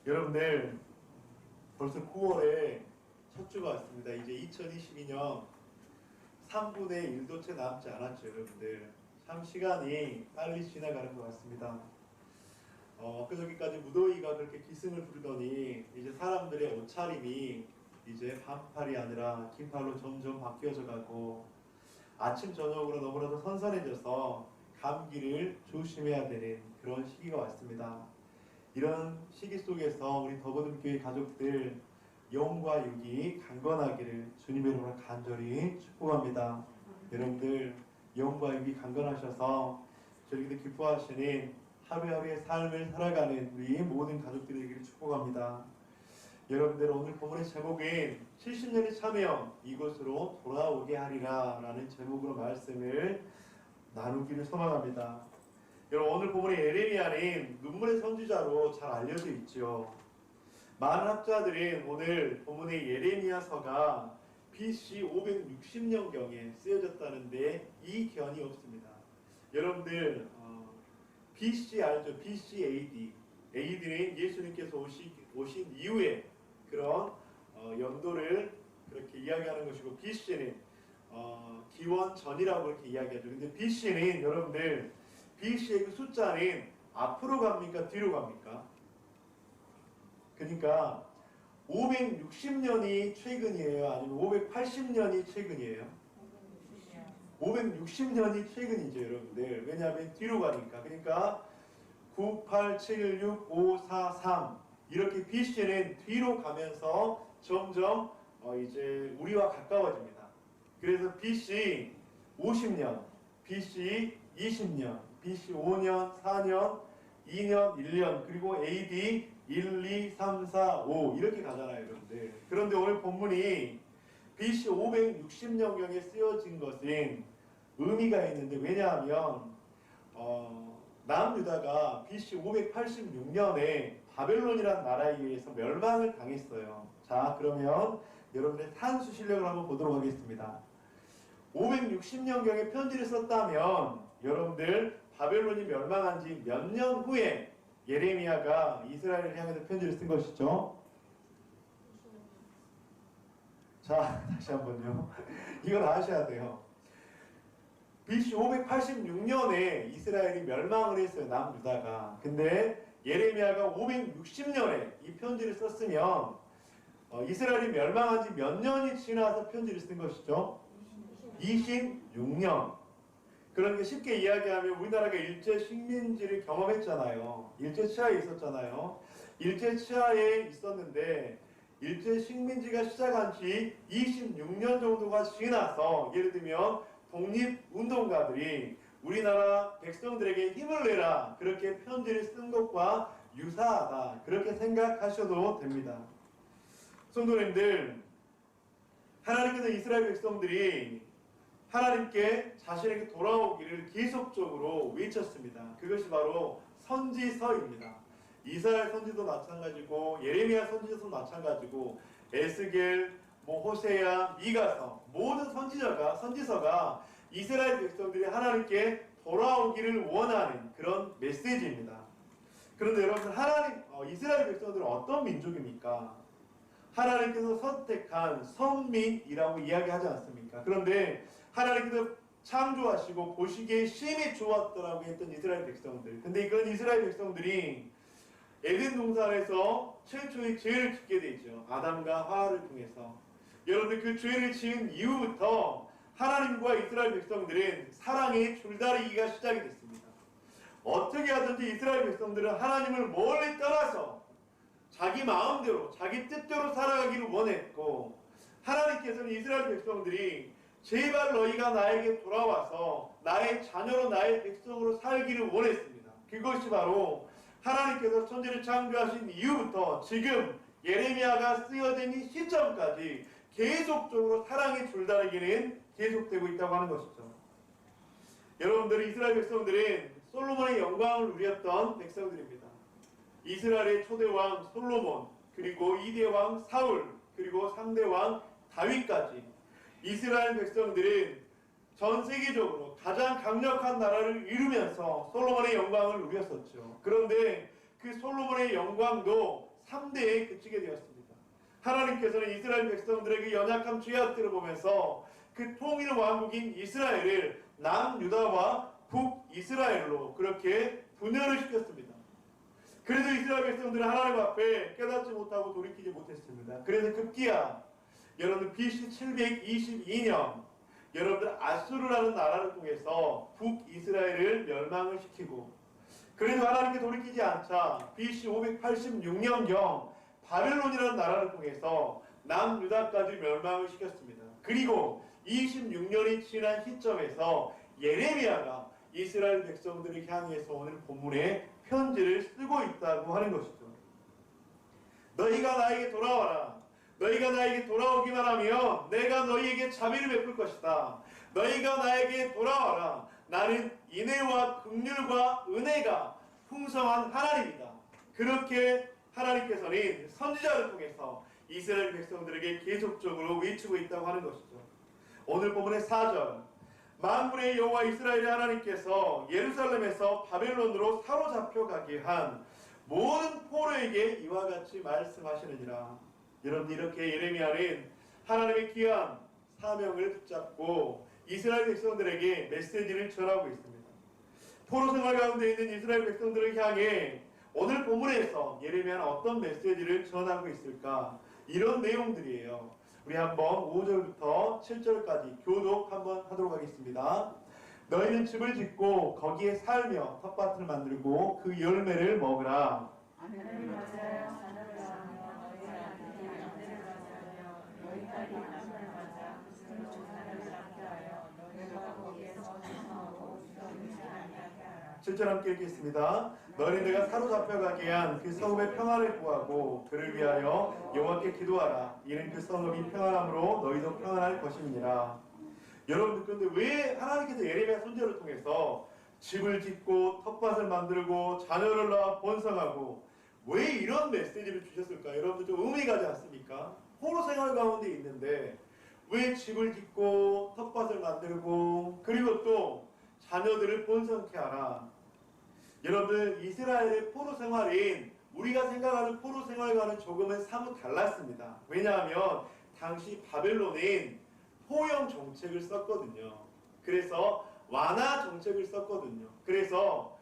여러분들 벌써 9월에 첫 주가 왔습니다. 이제 2022년 3분의 1도 채 남지 않았죠. 여러분들 참 시간이 빨리 지나가는 것 같습니다. 그저께까지 무더위가 그렇게 기승을 부르더니 이제 사람들의 옷차림이 이제 반팔이 아니라 긴팔로 점점 바뀌어져 가고 아침 저녁으로 너무나도 선선해져서 감기를 조심해야 되는 그런 시기가 왔습니다. 이런 시기 속에서 우리 더보듬교회 가족들 영과 육이 강건하기를 주님의 이름으로 간절히 축복합니다. 여러분들 영과 육이 강건하셔서 저희들 기뻐하시는 하루하루의 삶을 살아가는 우리 모든 가족들이 되기를 축복합니다. 여러분들 오늘 본문의 제목인 70년의 참여 이곳으로 돌아오게 하리라 라는 제목으로 말씀을 나누기를 소망합니다. 여러분 오늘 본문의 예레미야는 눈물의 선지자로 잘 알려져 있죠. 많은 학자들은 오늘 본문의 예레미야서가 BC 560년경에 쓰여졌다는데 이견이 없습니다. 여러분들 BC 알죠? BC AD. AD는 예수님께서 오신 이후에 그런 연도를 그렇게 이야기하는 것이고 BC는 기원 전이라고 그렇게 이야기하죠. 근데 BC는 여러분들 BC의 그 숫자는 앞으로 갑니까? 뒤로 갑니까? 그러니까 560년이 최근이에요? 아니면 580년이 최근이에요? 560년이 최근이죠, 여러분들. 왜냐하면 뒤로 가니까. 그러니까 9, 8, 7, 6, 5, 4, 3 이렇게 BC는 뒤로 가면서 점점 이제 우리와 가까워집니다. 그래서 BC 50년, BC 20년, BC 5년, 4년, 2년, 1년, 그리고 AD 1, 2, 3, 4, 5 이렇게 가잖아요, 여러분들. 그런데 오늘 본문이 BC 560년경에 쓰여진 것은 의미가 있는데 왜냐하면 남유다가 BC 586년에 바벨론이라는 나라에 의해서 멸망을 당했어요. 자, 그러면 여러분의 산수 실력을 한번 보도록 하겠습니다. 560년경에 편지를 썼다면 여러분들 바벨론이 멸망한 지 몇 년 후에 예레미야가 이스라엘을 향해서 편지를 쓴 것이죠. 자, 다시 한번요. 이건 아셔야 돼요. BC 586년에 이스라엘이 멸망을 했어요. 남유다가. 근데 예레미야가 560년에 이 편지를 썼으면 이스라엘이 멸망한 지 몇 년이 지나서 편지를 쓴 것이죠? 26년. 그러니까 쉽게 이야기하면 우리나라가 일제 식민지를 경험했잖아요. 일제 치하에 있었잖아요. 일제 치하에 있었는데 일제 식민지가 시작한 지 26년 정도가 지나서 예를 들면 독립운동가들이 우리나라 백성들에게 힘을 내라 그렇게 편지를 쓴 것과 유사하다 그렇게 생각하셔도 됩니다. 성도님들, 하나님께서 이스라엘 백성들이 하나님께 자신에게 돌아오기를 계속적으로 외쳤습니다. 그것이 바로 선지서입니다. 이사야 선지도 마찬가지고 예레미야 선지서도 마찬가지고 에스겔, 호세야, 미가서 모든 선지서가 이스라엘 백성들이 하나님께 돌아오기를 원하는 그런 메시지입니다. 그런데 여러분 이스라엘 백성들은 어떤 민족입니까? 하나님께서 선택한 선민이라고 이야기하지 않습니까? 그런데 하나님께서 창조하시고 보시기에 심히 좋았더라고 했던 이스라엘 백성들. 근데 이건 이스라엘 백성들이 에덴 동산에서 최초의 죄를 짓게 되죠. 아담과 하와를 통해서. 여러분들 그 죄를 지은 이후부터 하나님과 이스라엘 백성들은 사랑의 줄다리기가 시작이 됐습니다. 어떻게 하든지 이스라엘 백성들은 하나님을 멀리 떠나서 자기 마음대로 자기 뜻대로 살아가기를 원했고 하나님께서는 이스라엘 백성들이 제발 너희가 나에게 돌아와서 나의 자녀로 나의 백성으로 살기를 원했습니다. 그것이 바로 하나님께서 천지를 창조하신 이후부터 지금 예레미야가 쓰여진 이 시점까지 계속적으로 사랑의 줄다리기는 계속되고 있다고 하는 것이죠. 여러분들 이스라엘 백성들은 솔로몬의 영광을 누렸던 백성들입니다. 이스라엘의 초대왕 솔로몬, 그리고 2대왕 사울, 그리고 3대왕 다윗까지 이스라엘 백성들은 전 세계적으로 가장 강력한 나라를 이루면서 솔로몬의 영광을 누렸었죠. 그런데 그 솔로몬의 영광도 3대에 그치게 되었습니다. 하나님께서는 이스라엘 백성들의 그 연약한 죄악들을 보면서 그 통일 왕국인 이스라엘을 남유다와 북이스라엘로 그렇게 분열을 시켰습니다. 그래도 이스라엘 백성들은 하나님 앞에 깨닫지 못하고 돌이키지 못했습니다. 그래서 급기야 여러분 BC 722년 여러분들 아수르라는 나라를 통해서 북이스라엘을 멸망을 시키고, 그래도 하나님께 돌이키지 않자 BC 586년경 바벨론이라는 나라를 통해서 남유다까지 멸망을 시켰습니다. 그리고 26년이 지난 시점에서 예레미야가 이스라엘 백성들을 향해서 오늘 본문에 편지를 쓰고 있다고 하는 것이죠. 너희가 나에게 돌아와라. 너희가 나에게 돌아오기만 하면 내가 너희에게 자비를 베풀 것이다. 너희가 나에게 돌아와라. 나는 인애와 긍휼과 은혜가 풍성한 하나님이다. 그렇게 하나님께서는 선지자를 통해서 이스라엘 백성들에게 계속적으로 외치고 있다고 하는 것이죠. 오늘 본문의 4절, 만군의 여호와 이스라엘의 하나님께서 예루살렘에서 바벨론으로 사로잡혀 가게 한 모든 포로에게 이와 같이 말씀하시느니라. 여러분, 이렇게 예레미야는 하나님의 귀한 사명을 붙잡고 이스라엘 백성들에게 메시지를 전하고 있습니다. 포로 생활 가운데 있는 이스라엘 백성들을 향해 오늘 본문에서 예레미야는 어떤 메시지를 전하고 있을까? 이런 내용들이에요. 우리 한번 5절부터 7절까지 교독 한번 하도록 하겠습니다. 너희는 집을 짓고 거기에 살며 텃밭을 만들고 그 열매를 먹으라. 하늘을 맞아요. 하늘을 맞아요. 너희 아들을 맞아요. 너희 딸이 남을 맞아 그 조상을 낳게 하여 너희가 거기에서 생성하고 죽어지지 아니하게 하라. 7절 함께 읽겠습니다. 너희는 내가 사로잡혀가게 한 그 성읍의 평안을 구하고 그를 위하여 여호와께 기도하라. 이는 그 성읍이 평안함으로 너희도 평안할 것임이니라. 여러분들, 그런데 왜 하나님께서 예레미야 선지자를 통해서 집을 짓고 텃밭을 만들고 자녀를 낳아 번성하고 왜 이런 메시지를 주셨을까? 여러분들 좀 의미 가지 않습니까? 포로 생활 가운데 있는데 왜 집을 짓고 텃밭을 만들고 그리고 또 자녀들을 번성케 하라. 여러분들, 이스라엘의 포로 생활인 우리가 생각하는 포로 생활과는 조금은 사뭇 달랐습니다. 왜냐하면 당시 바벨론은 포용 정책을 썼거든요. 그래서 완화 정책을 썼거든요. 그래서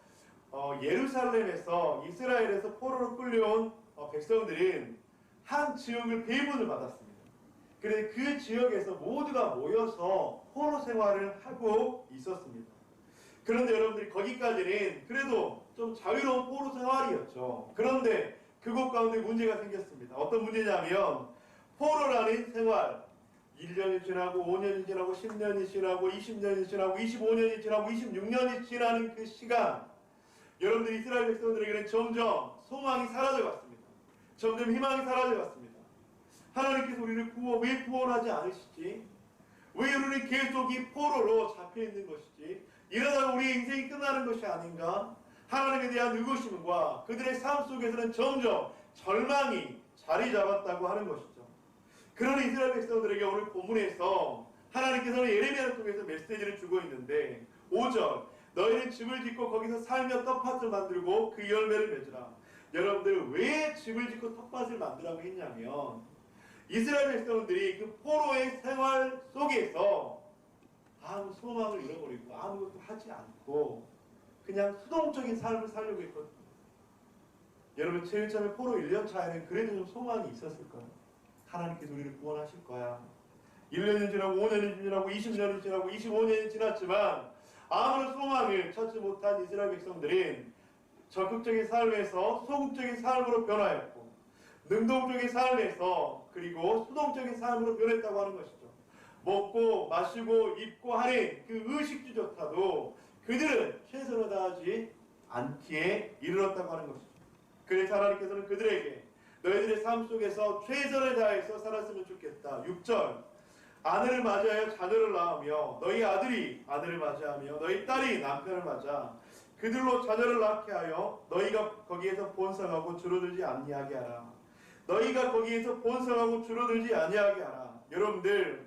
예루살렘에서 이스라엘에서 포로로 끌려온 백성들은 한 지역을 배분을 받았습니다. 그래서 그 지역에서 모두가 모여서 포로 생활을 하고 있었습니다. 그런데 여러분들이 거기까지는 그래도 좀 자유로운 포로 생활이었죠. 그런데 그곳 가운데 문제가 생겼습니다. 어떤 문제냐면 포로라는 생활 1년이 지나고 5년이 지나고 10년이 지나고 20년이 지나고 25년이 지나고 26년이 지나는 그 시간, 여러분들 이스라엘 백성들에게는 점점 소망이 사라져갔습니다. 점점 희망이 사라져갔습니다. 하나님께서 우리를 왜 구원하지 않으시지? 왜 우리는 계속 이 포로로 잡혀있는 것이지? 이러다가 우리의 인생이 끝나는 것이 아닌가? 하나님에 대한 의구심과 그들의 삶 속에서는 점점 절망이 자리 잡았다고 하는 것이죠. 그런 이스라엘 백성들에게 오늘 본문에서 하나님께서는 예레미야를 통해서 메시지를 주고 있는데 5절, 너희는 집을 짓고 거기서 살며 텃밭을 만들고 그 열매를 맺으라. 여러분들, 왜 집을 짓고 텃밭을 만들라고 했냐면 이스라엘 백성들이 그 포로의 생활 속에서 아무 소망을 잃어버리고 아무것도 하지 않고 그냥 수동적인 삶을 살려고 했거든요. 여러분, 제일 처음에 포로 1년 차에는 그래도 좀 소망이 있었을까요? 하나님께서 우리를 구원하실 거야. 1년이 지나고 5년이 지나고 20년이 지나고 25년이 지났지만 아무런 소망을 찾지 못한 이스라엘 백성들은 적극적인 삶에서 소극적인 삶으로 변화했고 능동적인 삶에서 그리고 수동적인 삶으로 변했다고 하는 것이죠. 먹고 마시고 입고 하는 그 의식주조차도 그들은 최선을 다하지 않기에 이르렀다고 하는 것이죠. 그래서 하나님께서는 그들에게 너희들의 삶 속에서 최선을 다해서 살았으면 좋겠다. 6절, 아내를 맞이하여 자녀를 낳으며 너희 아들이 아내를 맞이하며 너희 딸이 남편을 맞아 그들로 자녀를 낳게 하여 너희가 거기에서 번성하고 줄어들지 아니하게 하라. 너희가 거기에서 번성하고 줄어들지 아니하게 하라. 여러분들,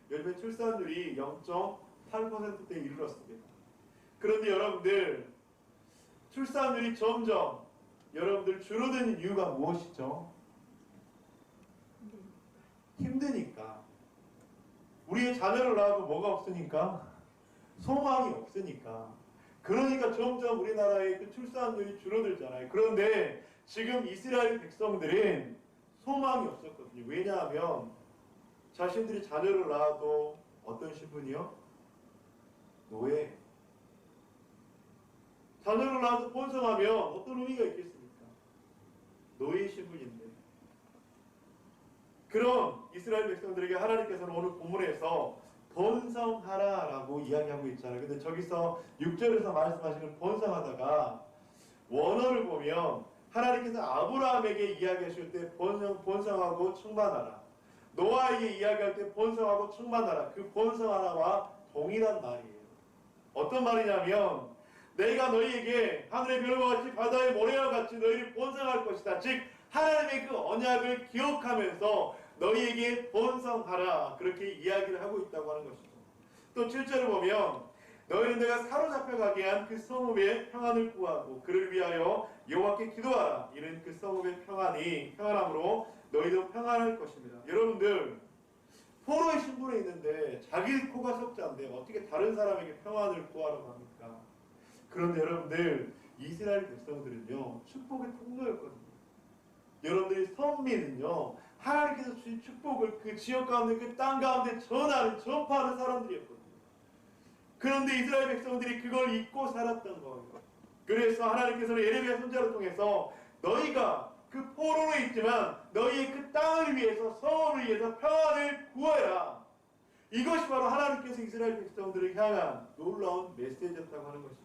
요즘에 출산율이 0.8%대에 이르렀습니다. 그런데 여러분들, 출산율이 점점 여러분들 줄어드는 이유가 무엇이죠? 힘드니까. 우리의 자녀를 낳아도 뭐가 없으니까? 소망이 없으니까. 그러니까 점점 우리나라의 그 출산율이 줄어들잖아요. 그런데 지금 이스라엘 백성들은 소망이 없었거든요. 왜냐하면 자신들이 자녀를 낳아도 어떤 신분이요? 노예. 자녀를 낳아서 번성하면 어떤 의미가 있겠습니까? 노예 신분인데. 그런 이스라엘 백성들에게 하나님께서는 오늘 본문에서 번성하라라고 이야기하고 있잖아요. 근데 저기서 6절에서 말씀하시는 번성하다가 원어를 보면 하나님께서 아브라함에게 이야기하실 때 번성하고 충만하라. 노아에게 이야기할 때 번성하고 충만하라. 그 번성하라와 동일한 말이에요. 어떤 말이냐면 내가 너희에게 하늘의 별과 같이 바다의 모래와 같이 너희를 번성할 것이다. 즉 하나님의 그 언약을 기억하면서 너희에게 번성하라. 그렇게 이야기를 하고 있다고 하는 것이죠. 또 7절을 보면 너희는 내가 사로잡혀 가게 한 그 성읍의 평안을 구하고 그를 위하여 여호와께 기도하라. 이는 그 성읍의 평안함으로 너희도 평안할 것입니다. 여러분들 포로의 신분에 있는데 자기 코가 석자인데 어떻게 다른 사람에게 평안을 구하라고 합니까? 그런데 여러분들 이스라엘 백성들은요 축복의 통로였거든요. 여러분들이 선민은요 하나님께서 주신 축복을 그 지역 가운데 그 땅 가운데 전파하는 사람들이었거든요. 그런데 이스라엘 백성들이 그걸 잊고 살았던 거예요. 그래서 하나님께서는 예레미야 선지자를 통해서 너희가 그 포로로 있지만 너희의 그 땅을 위해서 성을 위해서 평안을 구하라. 이것이 바로 하나님께서 이스라엘 백성들을 향한 놀라운 메시지였다고 하는 것이죠.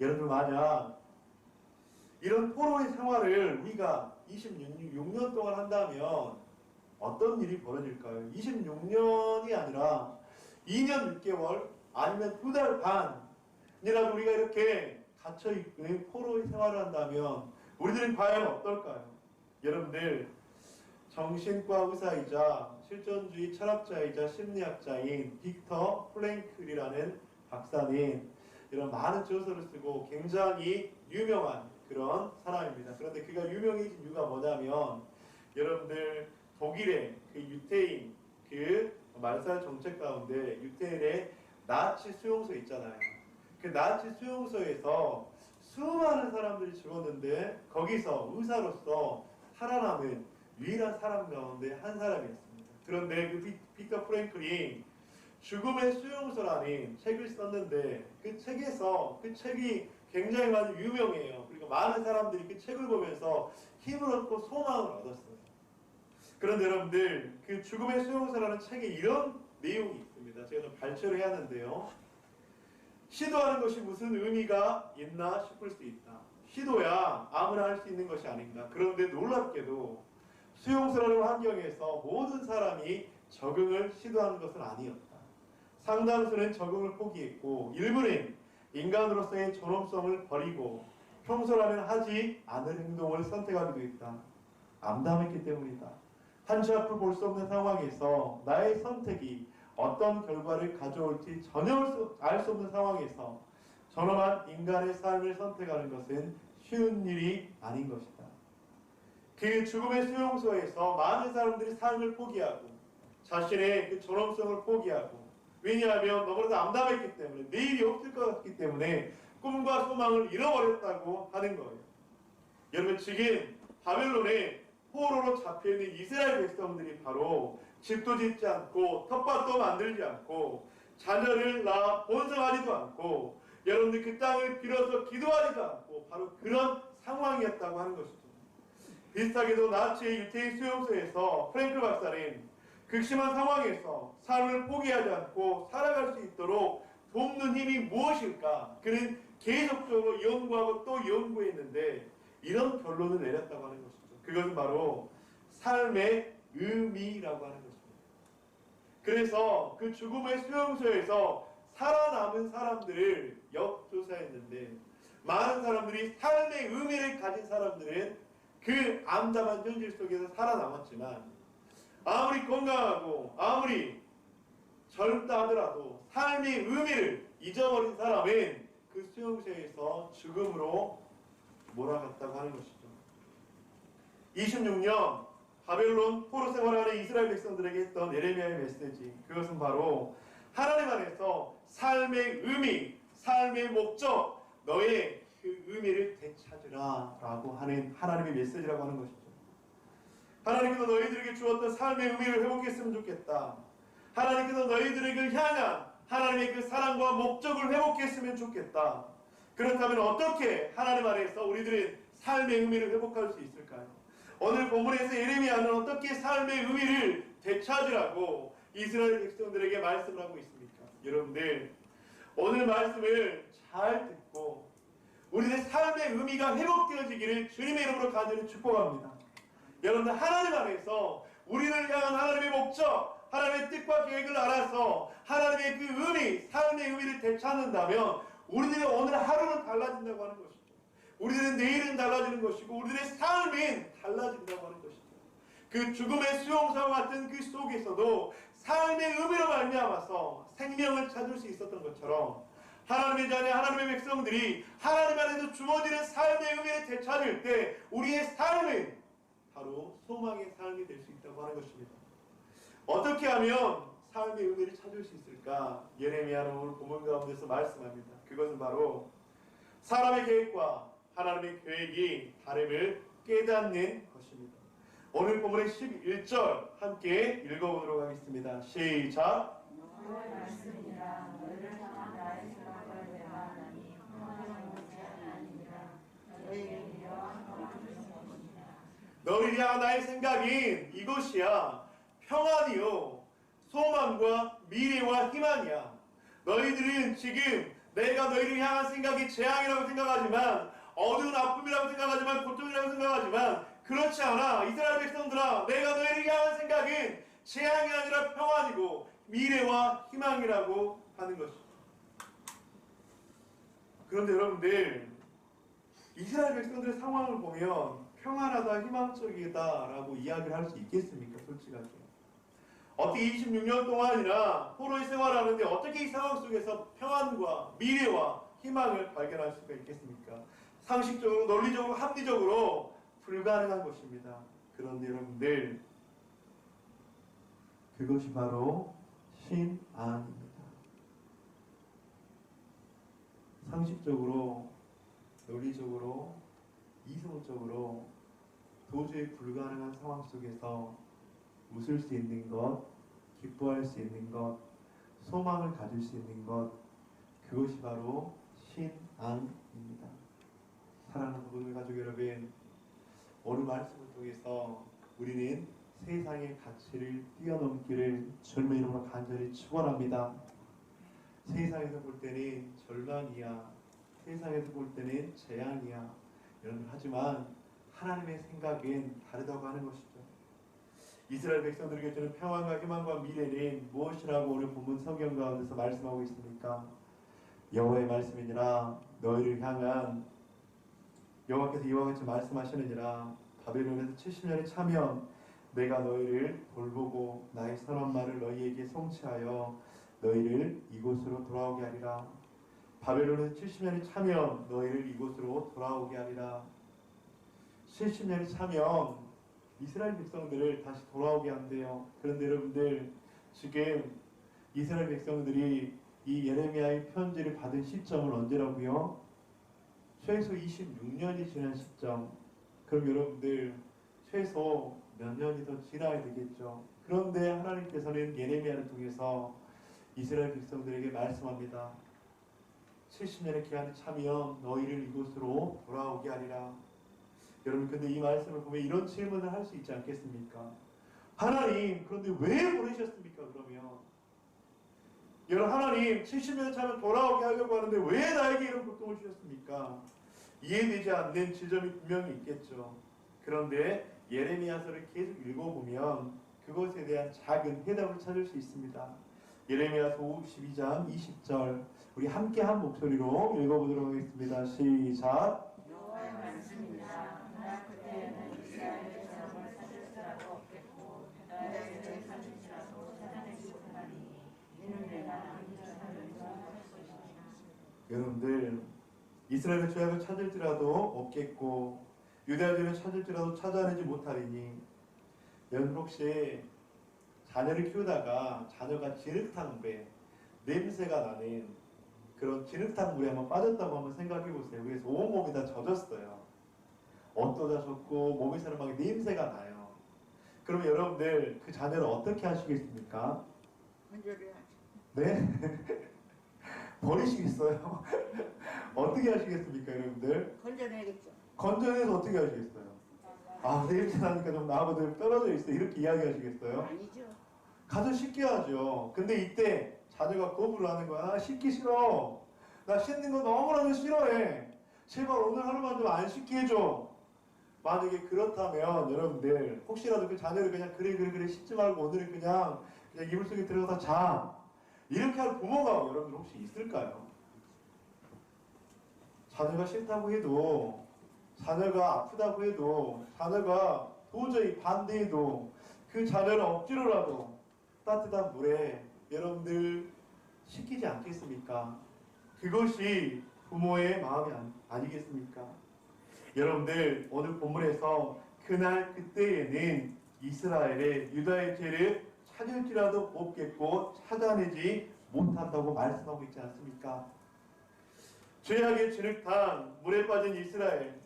여러분 만약 이런 포로의 생활을 우리가 26년 동안 한다면 어떤 일이 벌어질까요? 26년이 아니라 2년 6개월 아니면 2달 반이라도 우리가 이렇게 갇혀있는 포로의 생활을 한다면 우리들은 과연 어떨까요? 여러분들 정신과 의사이자 실존주의 철학자이자 심리학자인 빅터 프랭클이라는 박사님 이런 많은 저서를 쓰고 굉장히 유명한 그런 사람입니다. 그런데 그가 유명해진 이유가 뭐냐면 여러분들 독일의 그 유태인 그 말살 정책 가운데 유태인의 나치 수용소 있잖아요. 그 나치 수용소에서 수많은 사람들이 죽었는데 거기서 의사로서 살아남은 유일한 사람 가운데 한 사람이었습니다. 그런데 그 빅터 프랭클이 죽음의 수용소라는 책을 썼는데 그 책에서 그 책이 굉장히 많이 유명해요. 그리고 많은 사람들이 그 책을 보면서 힘을 얻고 소망을 얻었어요. 그런데 여러분들 그 죽음의 수용소라는 책에 이런 내용이 있습니다. 제가 좀 발췌를 해야 하는데요. 시도하는 것이 무슨 의미가 있나 싶을 수 있다. 시도야 아무나 할 수 있는 것이 아닌가. 그런데 놀랍게도 수용소라는 환경에서 모든 사람이 적응을 시도하는 것은 아니었다. 상당수는 적응을 포기했고 일부는 인간으로서의 존엄성을 버리고 평소라면 하지 않을 행동을 선택하기도 했다. 암담했기 때문이다. 한치 앞을 볼 수 없는 상황에서 나의 선택이 어떤 결과를 가져올지 전혀 알 수 없는 상황에서 존엄한 인간의 삶을 선택하는 것은 쉬운 일이 아닌 것이다. 그 죽음의 수용소에서 많은 사람들이 삶을 포기하고 자신의 그 존엄성을 포기하고 왜냐하면 너무나도 암담했기 때문에 내일이 없을 것 같기 때문에 꿈과 소망을 잃어버렸다고 하는 거예요. 여러분 지금 바벨론에 포로로 잡혀있는 이스라엘 백성들이 바로 집도 짓지 않고 텃밭도 만들지 않고 자녀를 낳아 번성하지도 않고 여러분들 그 땅을 빌어서 기도하지도 않고 바로 그런 상황이었다고 하는 것이죠. 비슷하게도 나치의 유태인 수용소에서 프랭클 박사는 극심한 상황에서 삶을 포기하지 않고 살아갈 수 있도록 돕는 힘이 무엇일까? 그는 계속적으로 연구하고 또 연구했는데 이런 결론을 내렸다고 하는 것이죠. 그것은 바로 삶의 의미라고 하는 것입니다. 그래서 그 죽음의 수용소에서 살아남은 사람들을 역조사했는데 많은 사람들이 삶의 의미를 가진 사람들은 그 암담한 현실 속에서 살아남았지만 아무리 건강하고 아무리 젊다 하더라도 삶의 의미를 잊어버린 사람은 그 수용소에서 죽음으로 몰아갔다고 하는 것이죠. 26년 바벨론 포로 생활하는 이스라엘 백성들에게 했던 예레미야의 메시지, 그것은 바로 하나님 안에서 삶의 의미, 삶의 목적, 너의 그 의미를 되찾으라 라고 하는 하나님의 메시지라고 하는 것이죠. 하나님께서 너희들에게 주었던 삶의 의미를 회복했으면 좋겠다. 하나님께서 너희들에게 향한 하나님의 그 사랑과 목적을 회복했으면 좋겠다. 그렇다면 어떻게 하나님 안에서 우리들은 삶의 의미를 회복할 수 있을까요? 오늘 본문에서 예레미야는 어떻게 삶의 의미를 되찾으라고 이스라엘 백성들에게 말씀을 하고 있습니까? 여러분들, 오늘 말씀을 잘 듣고 우리의 삶의 의미가 회복되어지기를 주님의 이름으로 간절히 축복합니다. 여러분들, 하나님 안에서 우리를 향한 하나님의 목적, 하나님의 뜻과 계획을 알아서 하나님의 그 의미, 삶의 의미를 되찾는다면 우리들의 오늘 하루는 달라진다고 하는 것이죠. 우리들의 내일은 달라지는 것이고 우리들의 삶은 달라진다고 하는 것이죠. 그 죽음의 수용사와 같은 그 속에서도 삶의 의미로 말미암아서 생명을 찾을 수 있었던 것처럼 하나님의 자녀, 하나님의 백성들이 하나님 안에서 주어지는 삶의 의미를 되찾을 때 우리의 삶은 바로 소망의 삶이 될 수 있다고 하는 것입니다. 어떻게 하면 삶의 의미를 찾을 수 있을까? 예레미야는 오늘 본문 가운데서 말씀합니다. 그것은 바로 사람의 계획과 하나님의 계획이 다름을 깨닫는 것입니다. 오늘 본문의 11절 함께 읽어보도록 하겠습니다. 시작! 너의 말씀이라 너희를 향한 나의 생각을 내가 하나니 평안을 오지 아니니라. 너희에게 이러한 평안을 주신 것이니라. 너희를 향한 나의 생각인 이것이야 평안이요 소망과 미래와 희망이야. 너희들은 지금 내가 너희를 향한 생각이 재앙이라고 생각하지만, 어두운 아픔이라고 생각하지만, 고통이라고 생각하지만 그렇지 않아. 이스라엘 백성들아, 내가 너희를 향한 생각은 재앙이 아니라 평안이고 미래와 희망이라고 하는 것이죠. 그런데 여러분들, 이스라엘 백성들의 상황을 보면 평안하다, 희망적이다 라고 이야기를 할 수 있겠습니까? 솔직하게. 어떻게 26년 동안이나 포로의 생활을 하는데 어떻게 이 상황 속에서 평안과 미래와 희망을 발견할 수가 있겠습니까? 상식적으로, 논리적으로, 합리적으로 불가능한 것입니다. 그런데 여러분들, 그것이 바로 신앙입니다. 상식적으로, 논리적으로, 이성적으로 도저히 불가능한 상황 속에서 웃을 수 있는 것, 기뻐할 수 있는 것, 소망을 가질 수 있는 것, 그것이 바로 신앙입니다. 사랑하는 모든 가족 여러분, 오늘 말씀을 통해서 우리는 세상의 가치를 뛰어넘기를 주님의 이름으로 간절히 축원합니다. 세상에서 볼 때는 절망이야, 세상에서 볼 때는 재앙이야. 여러분, 하지만 하나님의 생각은 다르다고 하는 것이죠. 이스라엘 백성들에게 주는 평안과 희망과 미래는 무엇이라고 오늘 본문 성경 가운데서 말씀하고 있습니까? 여호와의 말씀이니라. 너희를 향한 여호와께서 이와 같이 말씀하시느니라. 바벨론에서 70년이 차면 내가 너희를 돌보고 나의 선한 말을 너희에게 성취하여 너희를 이곳으로 돌아오게 하리라. 바벨론에서 70년이 차면 너희를 이곳으로 돌아오게 하리라. 70년이 차면 이스라엘 백성들을 다시 돌아오게 한대요. 그런데 여러분들, 지금 이스라엘 백성들이 이 예레미야의 편지를 받은 시점은 언제라고요? 최소 26년이 지난 시점. 그럼 여러분들, 최소 몇 년이 더 지나야 되겠죠. 그런데 하나님께서는 예레미야를 통해서 이스라엘 백성들에게 말씀합니다. 70년의 기한이 차면 너희를 이곳으로 돌아오게 하리라. 여러분, 근데 이 말씀을 보면 이런 질문을 할 수 있지 않겠습니까? 하나님, 그런데 왜 보내셨습니까? 그러면 여러분, 하나님 70년 차면 돌아오게 하려고 하는데 왜 나에게 이런 고통을 주셨습니까? 이해되지 않는 지점이 분명히 있겠죠. 그런데 예레미야서를 계속 읽어보면 그것에 대한 작은 해답을 찾을 수 있습니다. 예레미야서 52장 20절, 우리 함께 한 목소리로 읽어보도록 하겠습니다. 시작. 여호와의 말씀이라. 나 그때에는 이스라엘의 사람을 찾을 수라도 없겠고 나의 죄를 찾을지라도 찾아내지 못하니 이는 내가 남겨서 할 것이니라. 여러분들, 이스라엘의 죄악을 찾을지라도 없겠고 유다의 죄를 찾을지라도 찾아내지 못하리니. 여러분 혹시 자녀를 키우다가 자녀가 진흙탕 물에 냄새가 나는 그런 진흙탕 물에 한번 빠졌다고 한번 생각해 보세요. 그래서 온몸이 다 젖었어요. 어떠다셨고 몸에서는 막 냄새가 나요. 그러면 여러분들 그 자녀를 어떻게 하시겠습니까? 건조해야지. 네? 버리시겠어요? 어떻게 하시겠습니까 여러분들? 건져내야겠죠. 건져내서 어떻게 하시겠어요? 아 냄새 나니까 좀 나하고 떨어져 있어 이렇게 이야기하시겠어요? 아니죠. 가서 씻게 하죠. 근데 이때 자녀가 거부를 하는 거야. 나 씻기 싫어. 나 씻는 거 너무나도 싫어해. 제발 오늘 하루만 좀 안 씻게 해줘. 만약에 그렇다면 여러분들 혹시라도 그 자녀를 그냥 그래 씻지 말고 오늘은 그냥 이불 속에 들어가서 자. 이렇게 할 부모가 여러분들 혹시 있을까요? 자녀가 싫다고 해도 자녀가 아프다고 해도 자녀가 도저히 반대해도 그 자녀를 억지로라도 따뜻한 물에 여러분들 씻기지 않겠습니까? 그것이 부모의 마음이 아니겠습니까? 여러분들 오늘 본문에서 그날 그때에는 이스라엘의 유다의 죄를 찾을지라도 없겠고 찾아내지 못한다고 말씀하고 있지 않습니까? 죄악의 진흙탕 물에 빠진 이스라엘,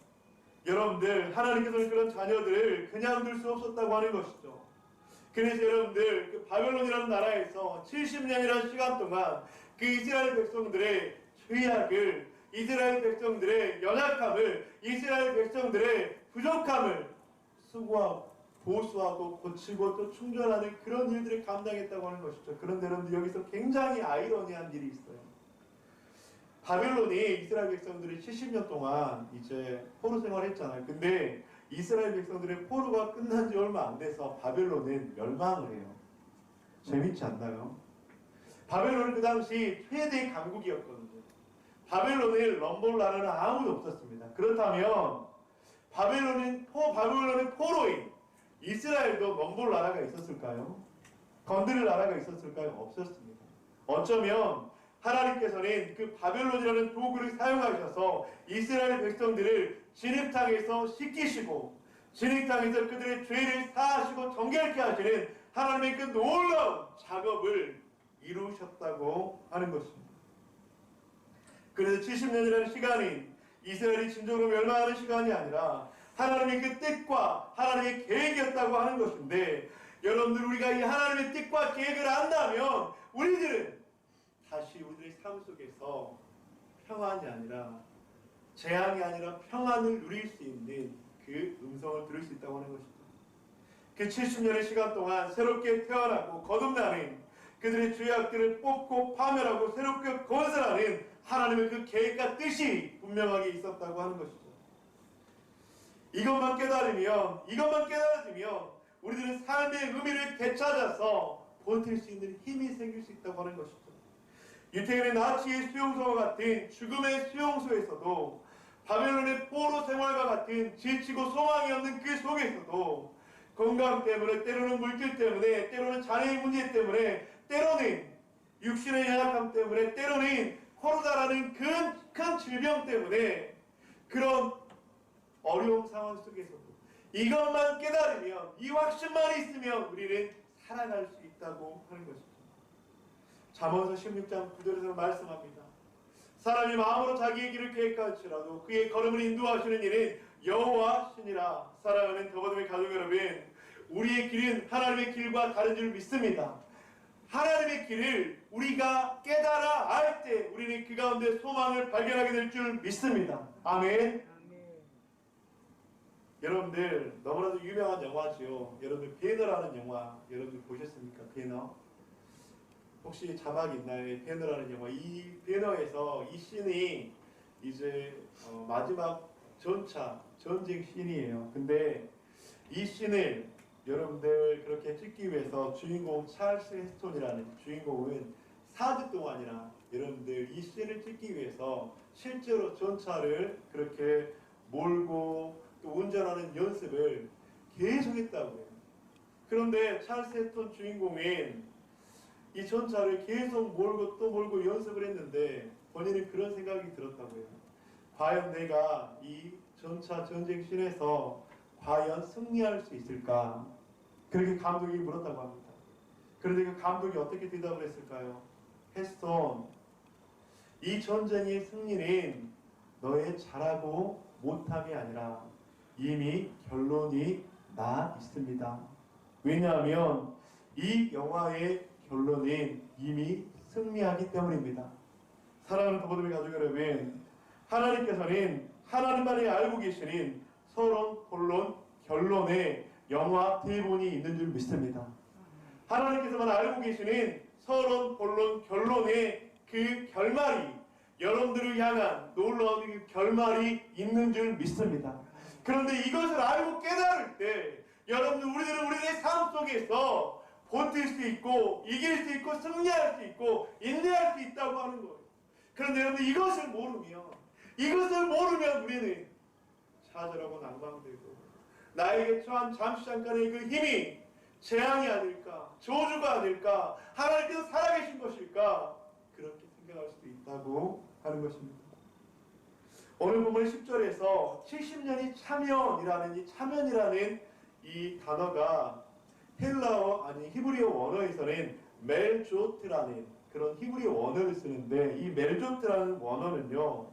여러분들 하나님께서는 그런 자녀들을 그냥 둘 수 없었다고 하는 것이죠. 그래서 여러분들 그 바벨론이라는 나라에서 70년이라는 시간 동안 그 이스라엘 백성들의 죄악을, 이스라엘 백성들의 연약함을, 이스라엘 백성들의 부족함을 수고하고 보수하고 고치고 또 충전하는 그런 일들을 감당했다고 하는 것이죠. 그런데 여러분들 여기서 굉장히 아이러니한 일이 있어요. 바벨론이 이스라엘 백성들이 70년 동안 이제 포로 생활했잖아요. 근데 이스라엘 백성들의 포로가 끝난 지 얼마 안 돼서 바벨론은 멸망을 해요. 재밌지 않나요? 바벨론은 그 당시 최대 강국이었거든요. 바벨론을 넘볼 나라는 아무도 없었습니다. 그렇다면 바벨론의 포로인 이스라엘도 넘볼 나라가 있었을까요? 건드릴 나라가 있었을까요? 없었습니다. 어쩌면 하나님께서는 그 바벨론이라는 도구를 사용하셔서 이스라엘 백성들을 진흙탕에서 씻기시고 진흙탕에서 그들의 죄를 사하시고 정결케 하시는 하나님의 그 놀라운 작업을 이루셨다고 하는 것입니다. 그래서 70년이라는 시간이 이스라엘이 진정으로 멸망하는 시간이 아니라 하나님의 그 뜻과 하나님의 계획이었다고 하는 것인데, 여러분들 우리가 이 하나님의 뜻과 계획을 안다면 우리들은 다시 우리들의 삶 속에서 평안이 아니라 재앙이 아니라 평안을 누릴 수 있는 그 음성을 들을 수 있다고 하는 것입니다. 그 70년의 시간 동안 새롭게 태어나고 거듭나는 그들의 죄악들을 뽑고 파멸하고 새롭게 건설하는 하나님의 그 계획과 뜻이 분명하게 있었다고 하는 것이죠. 이것만 깨달아지면 우리들은 삶의 의미를 되찾아서 버틸 수 있는 힘이 생길 수 있다고 하는 것이죠. 유태인의 나치의 수용소와 같은 죽음의 수용소에서도, 바벨론의 포로 생활과 같은 지치고 소망이 없는 그 속에서도 건강 때문에, 때로는 물질 때문에, 때로는 자녀의 문제 때문에, 때로는 육신의 연약함 때문에, 때로는 코로나라는 큰 질병 때문에 그런 어려운 상황 속에서도 이것만 깨달으면, 이 확신만 있으면 우리는 살아갈 수 있다고 하는 것입니다. 잠언서 16장 9절에서 말씀합니다. 사람이 마음으로 자기의 길을 계획할지라도 그의 걸음을 인도하시는 이는 여호와 신이라. 사랑하는 더버듬의 가족 여러분, 우리의 길은 하나님의 길과 다른 줄 믿습니다. 하나님의 길을 우리가 깨달아 알 때 우리는 그 가운데 소망을 발견하게 될 줄 믿습니다. 아멘. 여러분들 너무나도 유명한 영화지요. 여러분들 배너라는 영화 여러분들 보셨습니까? 배너. 혹시 자막이 있나요? 배너라는 영화. 이 배너에서 이 씬이 이제 마지막 전쟁 씬이에요. 근데 이 씬을 여러분들 그렇게 찍기 위해서 주인공 찰스 헤스톤이라는 주인공은 4주 동안이나 여러분들 이 씬을 찍기 위해서 실제로 전차를 그렇게 몰고 또 운전하는 연습을 계속 했다고 해요. 그런데 찰스 헤스톤 주인공은 이 전차를 계속 몰고 또 몰고 연습을 했는데 본인은 그런 생각이 들었다고 해요. 과연 내가 이 전차 전쟁신에서 과연 승리할 수 있을까? 그렇게 감독이 물었다고 합니다. 그런데 그 감독이 어떻게 대답을 했을까요? 헤스톤, 이 전쟁의 승리는 너의 잘하고 못함이 아니라 이미 결론이 나 있습니다. 왜냐하면 이 영화의 결론은 이미 승리하기 때문입니다. 사랑하는 더보듬의 가족 여러분, 하나님께서는 하나님만이 알고 계시는 서론, 본론, 결론의 영화 대본이 있는 줄 믿습니다. 하나님께서만 알고 계시는 서론, 본론, 결론의 그 결말이 여러분들을 향한 놀라운 그 결말이 있는 줄 믿습니다. 그런데 이것을 알고 깨달을 때 여러분들 우리들은 우리의 삶 속에서 버틸 수 있고 이길 수 있고 승리할 수 있고 인내할 수 있다고 하는 거예요. 그런데 여러분들 이것을 모르면 우리는 좌절하고 낭망되고 나에게 처한 잠시 잠깐의 그 힘이 재앙이 아닐까, 저주가 아닐까, 하나님께서 살아계신 것일까, 그렇게 생각할 수도 있다고 하는 것입니다. 오늘 본문 10절에서 70년이 차면이라는 이 차면이라는 이 단어가 헬라어 아니 히브리어 원어에서는 멜조트라는 그런 히브리어 원어를 쓰는데, 이 멜조트라는 원어는요,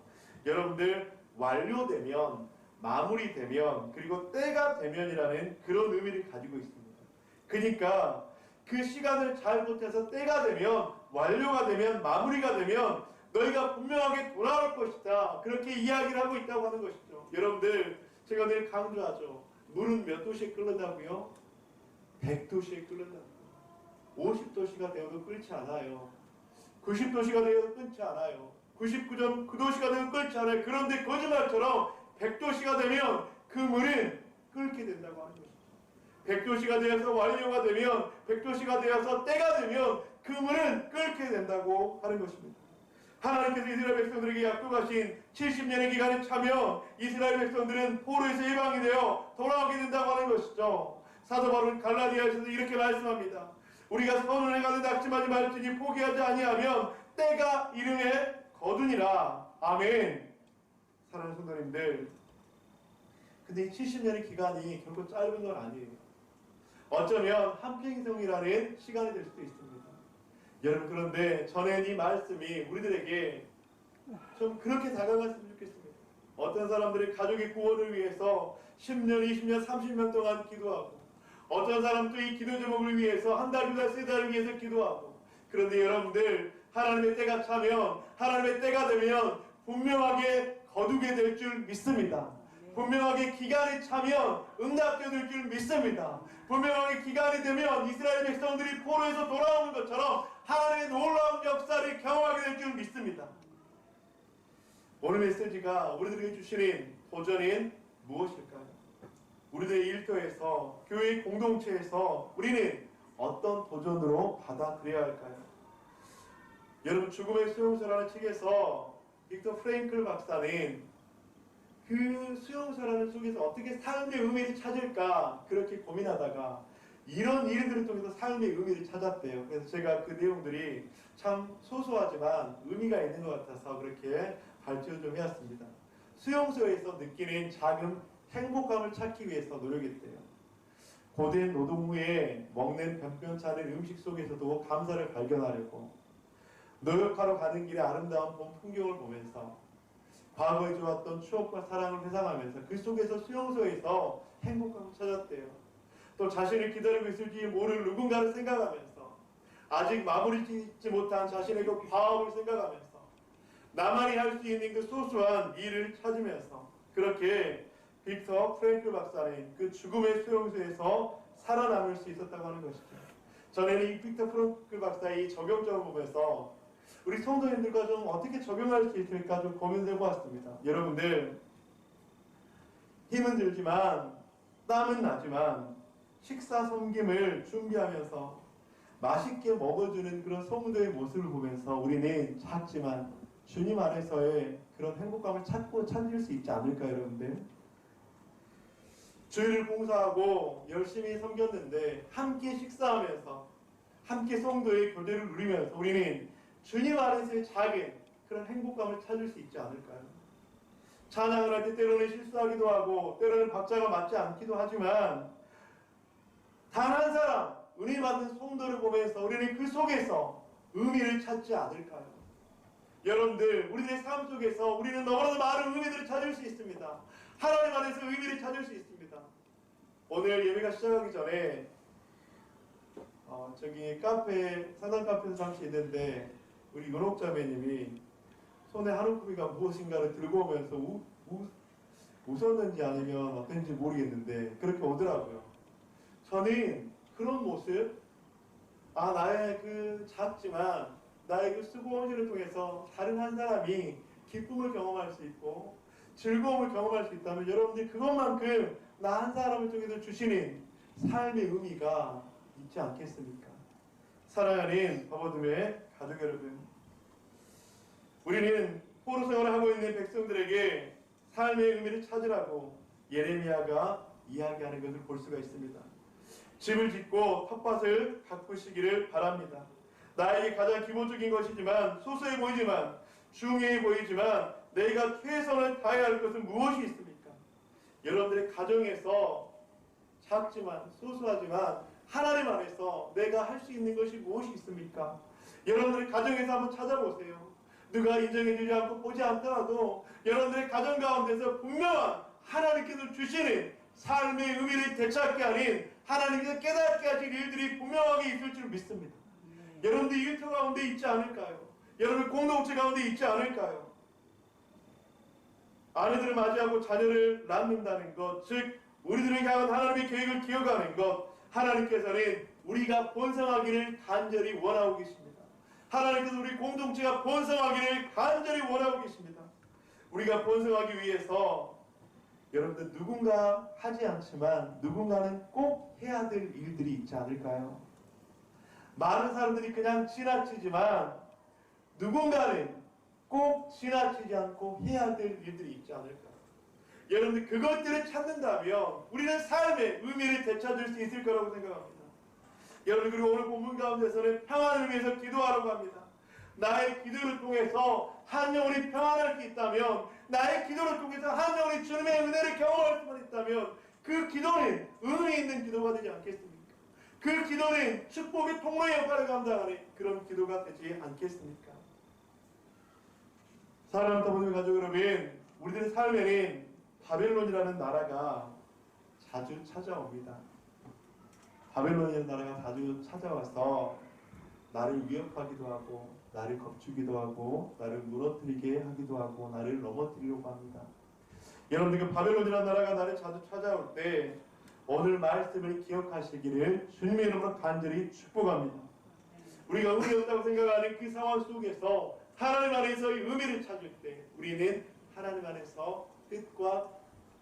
여러분들 완료되면, 마무리되면, 그리고 때가 되면이라는 그런 의미를 가지고 있습니다. 그러니까 그 시간을 잘 보태서 때가 되면, 완료가 되면, 마무리가 되면 너희가 분명하게 돌아올 것이다, 그렇게 이야기를 하고 있다고 하는 것이죠. 여러분들, 제가 늘 강조하죠. 물은 몇 도씨에 끓는다고요? 100도씨에 끓는다고요. 50도씨가 되어도 끓지 않아요. 90도씨가 되어도 끓지 않아요. 99.9도씨가 되어도 끓지 않아요. 그런데 거짓말처럼 100도씨가 되면 그 물은 끓게 된다고 하는 것이죠. 100도씨가 되어서 완료가 되면, 100도씨가 되어서 때가 되면 그 물은 끓게 된다고 하는 것입니다. 하나님께서 이스라엘 백성들에게 약속하신 70년의 기간에 차면 이스라엘 백성들은 포로에서 해방이 되어 돌아오게 된다고 하는 것이죠. 사도 바울은 갈라디아에서도 이렇게 말씀합니다. 우리가 선을 행하되 낙심하지 말지니 포기하지 아니하면 때가 이름에 거두니라. 아멘. 사랑하는 성도님들, 근데 이 70년의 기간이 결코 짧은 건 아니에요. 어쩌면 한평생이라는 시간이 될 수도 있습니다. 여러분, 그런데 저는 이 말씀이 우리들에게 좀 그렇게 다가갔으면 좋겠습니다. 어떤 사람들이 가족의 구원을 위해서 10년, 20년, 30년 동안 기도하고, 어떤 사람도 이 기도 제목을 위해서 한 달, 두 달, 세 달을 위해서 기도하고, 그런데 여러분들, 하나님의 때가 차면, 하나님의 때가 되면 분명하게 거두게 될 줄 믿습니다. 분명하게 기간이 차면 응답될 줄 믿습니다. 분명하게 기간이 되면 이스라엘 백성들이 포로에서 돌아오는 것처럼 하나님의 놀라운 역사를 경험하게 될 줄 믿습니다. 오늘 메시지가 우리들에게 주시는 도전은 무엇일까요? 우리들의 일터에서, 교회 공동체에서 우리는 어떤 도전으로 받아들여야 할까요? 여러분, 죽음의 수용소라는 책에서 빅터 프랭클 박사는 그 수용소라는 속에서 어떻게 삶의 의미를 찾을까 그렇게 고민하다가 이런 일들을 통해서 삶의 의미를 찾았대요. 그래서 제가 그 내용들이 참 소소하지만 의미가 있는 것 같아서 그렇게 발표를 좀 해왔습니다. 수용소에서 느끼는 작은 행복감을 찾기 위해서 노력했대요. 고된 노동 후에 먹는 변변치 않은 음식 속에서도 감사를 발견하려고, 노력하러 가는 길에 아름다운 봄 풍경을 보면서 과거에 좋았던 추억과 사랑을 회상하면서 그 속에서 수용소에서 행복감을 찾았대요. 또 자신을 기다리고 있을지 모를 누군가를 생각하면서, 아직 마무리 짓지 못한 자신의 그 과업을 생각하면서, 나만이 할 수 있는 그 소소한 일을 찾으면서, 그렇게 빅터 프랭클 박사는 그 죽음의 수용소에서 살아남을 수 있었다고 하는 것이죠. 저는 이 빅터 프랭클 박사의 이 적용점을 보면서 우리 성도님들과 좀 어떻게 적용할 수 있을까 좀 고민을 해보았습니다. 여러분들, 힘은 들지만 땀은 나지만 식사 섬김을 준비하면서 맛있게 먹어주는 그런 성도의 모습을 보면서 우리는 작지만 주님 안에서의 그런 행복감을 찾을 수 있지 않을까요, 여러분들? 주일을 봉사하고 열심히 섬겼는데 함께 식사하면서 함께 성도의 교제를 누리면서 우리는 주님 안에서의 작은 그런 행복감을 찾을 수 있지 않을까요? 찬양을 할 때 때로는 실수하기도 하고 때로는 박자가 맞지 않기도 하지만 단 한 사람 은혜 받는 성도를 보면서 우리는 그 속에서 의미를 찾지 않을까요? 여러분들, 우리들의 삶 속에서 우리는 너무나도 많은 의미들을 찾을 수 있습니다. 하나님 안에서 의미를 찾을 수 있습니다. 오늘 예배가 시작하기 전에 저기 카페, 사당 카페에서 잠시 있는데 우리 윤옥자매님이 손에 한 움큼이가 무엇인가를 들고 오면서 웃었는지 아니면 어땠는지 모르겠는데 그렇게 오더라고요. 저는 그런 모습, 나의 그 작지만 나의 그 수고원지를 통해서 다른 한 사람이 기쁨을 경험할 수 있고 즐거움을 경험할 수 있다면 여러분들이 그것만큼 나 한 사람을 통해서 주시는 삶의 의미가 있지 않겠습니까? 사랑하는 바보듬의 가족 여러분, 우리는 포로 생활을 하고 있는 백성들에게 삶의 의미를 찾으라고 예레미야가 이야기하는 것을 볼 수가 있습니다. 집을 짓고 텃밭을 가꾸시기를 바랍니다. 나에게 가장 기본적인 것이지만 소소해 보이지만 중요해 보이지만 내가 최선을 다해야 할 것은 무엇이 있습니까? 여러분들의 가정에서 작지만 소소하지만 하나님 안에서 내가 할 수 있는 것이 무엇이 있습니까? 여러분들의 가정에서 한번 찾아보세요. 누가 인정해주지 않고 보지 않더라도 여러분들의 가정 가운데서 분명한 하나님께서 주시는 삶의 의미를 되찾게 하는 하나님께서 깨닫게 하실 일들이 분명하게 있을 줄 믿습니다. 여러분들 일터 가운데 있지 않을까요? 여러분 공동체 가운데 있지 않을까요? 아내들을 맞이하고 자녀를 낳는다는 것, 즉 우리들을 향한 하나님의 계획을 기억하는 것, 하나님께서는 우리가 번성하기를 간절히 원하고 계십니다. 하나님께서 우리 공동체가 번성하기를 간절히 원하고 계십니다. 우리가 번성하기 위해서 여러분들 누군가 하지 않지만 누군가는 꼭 해야 될 일들이 있지 않을까요? 많은 사람들이 그냥 지나치지만 누군가는 꼭 지나치지 않고 해야 될 일들이 있지 않을까요? 여러분들 그것들을 찾는다면 우리는 삶의 의미를 되찾을 수 있을 거라고 생각합니다. 여러분, 그리고 오늘 본문 가운데서는 평안을 위해서 기도하라고 합니다. 나의 기도를 통해서 한 영혼이 평안할 수 있다면, 나의 기도를 통해서 한 영혼이 주님의 은혜를 경험할 수만 있다면 그 기도는 의미 있는 기도가 되지 않겠습니까? 그 기도는 축복의 통로의 역할을 감당하는 그런 기도가 되지 않겠습니까? 사랑하는 부모님 가족 여러분, 우리들의 삶에는 바벨론이라는 나라가 자주 찾아옵니다. 바벨론이라는 나라가 자주 찾아와서 나를 위협하기도 하고 나를 겁주기도 하고 나를 무너뜨리게 하기도 하고 나를 넘어뜨리려고 합니다. 여러분들 그 바벨론이라는 나라가 나를 자주 찾아올 때 오늘 말씀을 기억하시기를 주님의 이름으로 간절히 축복합니다. 우리가 의미 없다고 생각하는 그 상황 속에서 하나님 안에서의 의미를 찾을 때 우리는 하나님 안에서 뜻과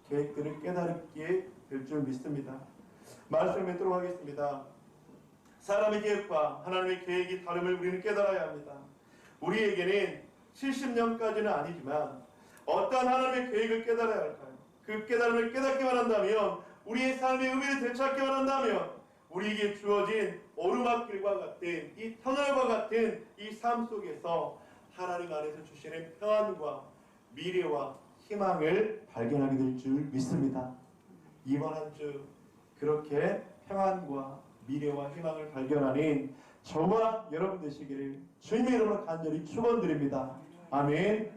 계획들을 깨달게 될 줄 믿습니다. 말씀을 맺도록 하겠습니다. 사람의 계획과 하나님의 계획이 다름을 우리는 깨달아야 합니다. 우리에게는 70년까지는 아니지만 어떠한 하나님의 계획을 깨달아야 할까요? 그 깨달음을 깨닫기만 한다면, 우리의 삶의 의미를 되찾기만 한다면 우리에게 주어진 오르막길과 같은 이 터널과 같은 이 삶 속에서 하나님 안에서 주시는 평안과 미래와 희망을 발견하게 될 줄 믿습니다. 이번 한 주 그렇게 평안과 미래와 희망을 발견하는 저와 여러분 되시기를 주님의 이름으로 간절히 축원드립니다. 아멘.